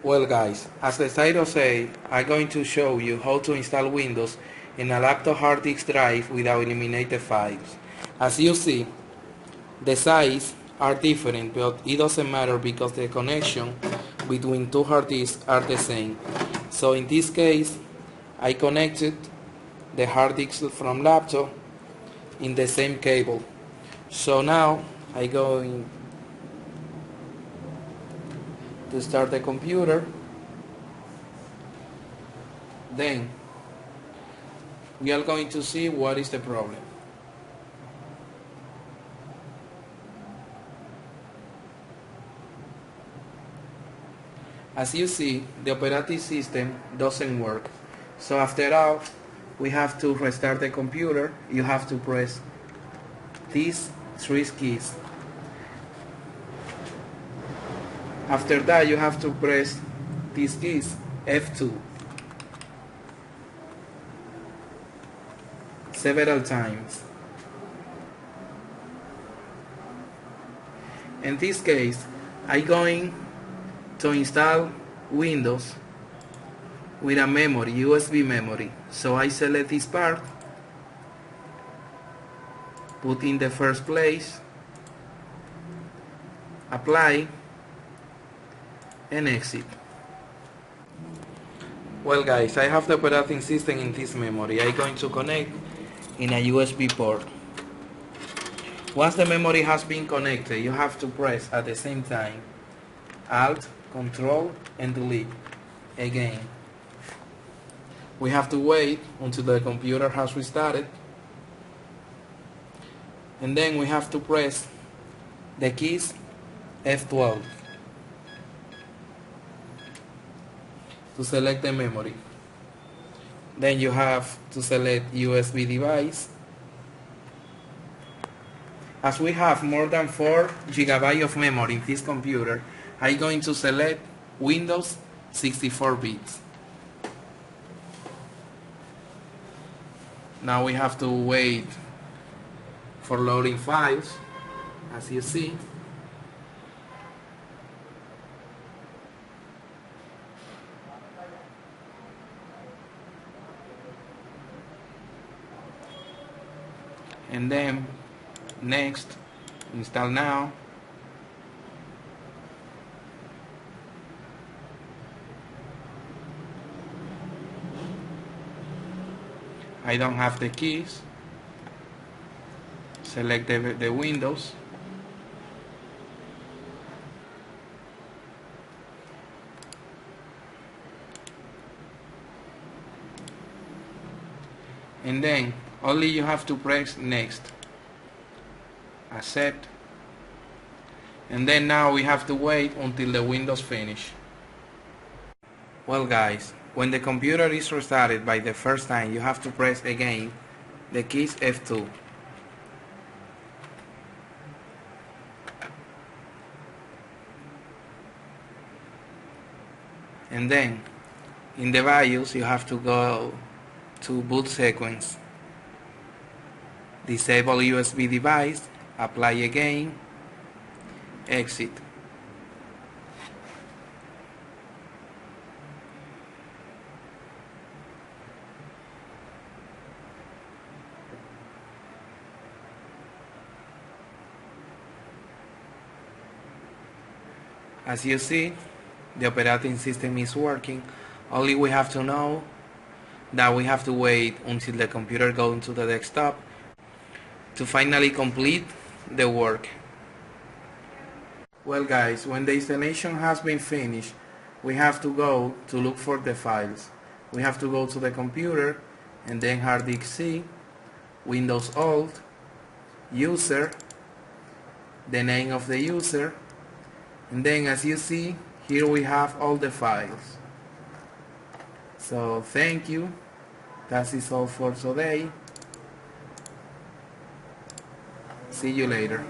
Well guys, as the title says, I'm going to show you how to install Windows in a laptop hard disk drive without eliminating files. As you see, the sizes are different, but it doesn't matter because the connection between two hard disks are the same. So in this case, I connected the hard disk from laptop in the same cable. So now I going to start the computer. Then we are going to see what is the problem. As you see, the operating system doesn't work. So after all, we have to restart the computer. You have to press these three keys. After that, you have to press these keys, F2, several times. In this case, I'm going to install Windows with a memory, USB memory. So I select this part, put in the first place, apply, and exit. Well guys, I have the operating system in this memory. I'm going to connect in a USB port. Once the memory has been connected, you have to press at the same time Alt, Control, and Delete again. We have to wait until the computer has restarted, and then we have to press the keys F12 to select the memory. Then you have to select USB device. As we have more than 4 GB of memory in this computer, I'm going to select Windows 64 bits. Now we have to wait for loading files, as you see. And then next, install now. I don't have the keys. Select the Windows. And then only you have to press next, accept, and then now we have to wait until the Windows finish. Well guys, when the computer is restarted by the first time, you have to press again the keys F2. And then in the BIOS you have to go to boot sequence, disable USB device, apply again, exit. As you see, the operating system is working. Only we have to know that we have to wait until the computer goes into the desktop to finally complete the work. Well guys, when the installation has been finished, we have to go to look for the files. We have to go to the computer and then hard disk C, Windows Alt, user, the name of the user, and then as you see, here we have all the files. So thank you. That is all for today. See you later.